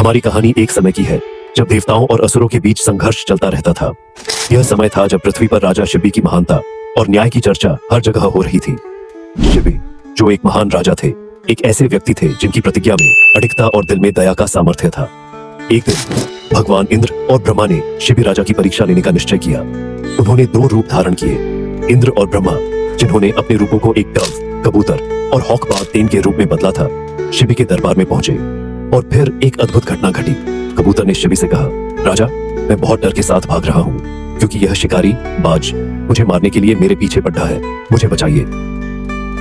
हमारी कहानी एक समय की है जब देवताओं और असुरों के बीच संघर्ष चलता रहता था। यह समय था जब पृथ्वी पर राजा शिबी की महानता और न्याय की चर्चा हर जगह हो रही थी। शिबी, जो एक महान राजा थे, एक ऐसे व्यक्ति थे जिनकी प्रतिज्ञा में अडिगता और दिल में दया का सामर्थ्य था। एक दिन भगवान इंद्र और ब्रह्मा ने शिबी राजा की परीक्षा लेने का निश्चय किया। उन्होंने दो रूप धारण किए, इंद्र और ब्रह्मा, जिन्होंने अपने रूपों को एक डव, कबूतर और हॉक बाग तेन के रूप में बदला था, शिबी के दरबार में पहुंचे। और फिर एक अद्भुत घटना घटी। कबूतर ने शिबी से कहा, राजा, मैं बहुत डर के साथ भाग रहा हूँ क्योंकि यह शिकारी बाज मुझे मारने के लिए मेरे पीछे बढ़ा है, मुझे बचाइए।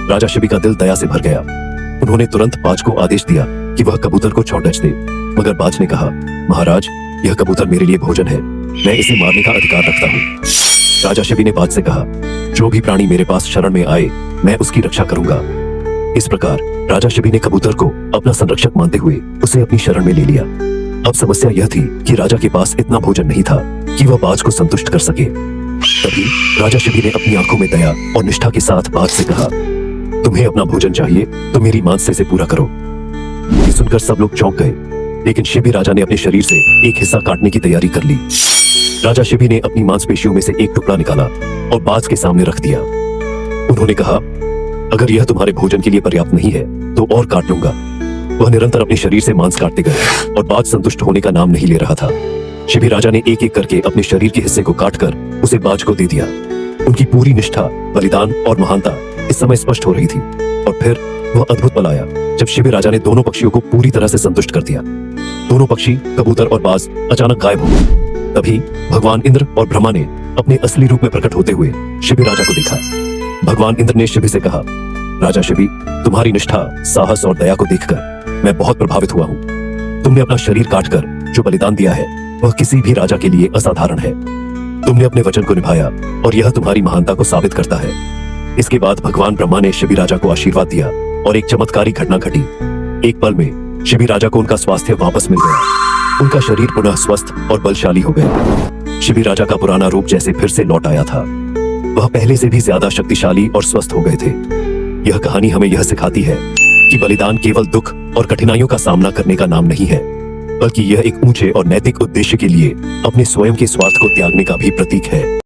राजा शिबी का दिल दया से भर गया। उन्होंने तुरंत बाज को आदेश दिया कि वह कबूतर को छोड़ दे, मगर बाज ने कहा, महाराज, यह कबूतर मेरे लिए भोजन है, मैं इसे मारने का अधिकार रखता हूँ। राजा शिबी ने बाज से कहा, जो भी प्राणी मेरे पास शरण में आए, मैं उसकी रक्षा करूंगा। इस प्रकार राजा शिबी ने कबूतर को अपना संरक्षक मानते हुए उसे अपनी शरण में ले लिया। अब समस्या यह थी कि राजा के पास इतना भोजन नहीं था कि वह बाज को संतुष्ट कर सके। तभी राजा शिबी ने अपनी आंखों में दया और निष्ठा के साथ बाज से कहा, तुम्हें अपना भोजन चाहिए तो मेरी मांस से पूरा करो। ये सुनकर सब लोग चौंक गए, लेकिन शिबी राजा ने अपने शरीर से एक हिस्सा काटने की तैयारी कर ली। राजा शिबी ने अपनी मांसपेशियों में से एक टुकड़ा निकाला और बाज के सामने रख दिया। उन्होंने कहा, अगर यह तुम्हारे भोजन के लिए पर्याप्त नहीं है तो और काट लूंगा। वह निरंतर अपने शरीर से मांस काटते गए और बाज संतुष्ट होने का नाम नहीं ले रहा था। शिबी राजा ने एक एक करके अपने शरीर के हिस्से को काटकर उसे बाज को दे दिया। उनकी पूरी निष्ठा, बलिदान और महानता इस समय स्पष्ट हो रही थी। और फिर वह अद्भुत पल आया जब शिबी राजा ने दोनों पक्षियों को पूरी तरह से संतुष्ट कर दिया। दोनों पक्षी, कबूतर और बाज, अचानक गायब हो गए। तभी भगवान इंद्र और ब्रह्मा ने अपने असली रूप में प्रकट होते हुए शिबी राजा को देखा। भगवान इंद्र ने शिबी से कहा, राजा शिबी, तुम्हारी निष्ठा, साहस और दया को देखकर मैं बहुत प्रभावित हुआ हूँ। तुमने अपना शरीर काटकर जो बलिदान दिया है वह किसी भी राजा के लिए असाधारण है। तुमने अपने वचन को निभाया और यह तुम्हारी महानता को साबित करता है। इसके बाद भगवान ब्रह्मा ने शिबी राजा को आशीर्वाद दिया और एक चमत्कारी घटना घटी। एक पल में शिबी राजा को उनका स्वास्थ्य वापस मिल गया। उनका शरीर पुनः स्वस्थ और बलशाली हो गया। शिबी राजा का पुराना रूप जैसे फिर से लौट आया था। वह पहले से भी ज्यादा शक्तिशाली और स्वस्थ हो गए थे। यह कहानी हमें यह सिखाती है कि बलिदान केवल दुख और कठिनाइयों का सामना करने का नाम नहीं है, बल्कि यह एक ऊंचे और नैतिक उद्देश्य के लिए अपने स्वयं के स्वार्थ को त्यागने का भी प्रतीक है।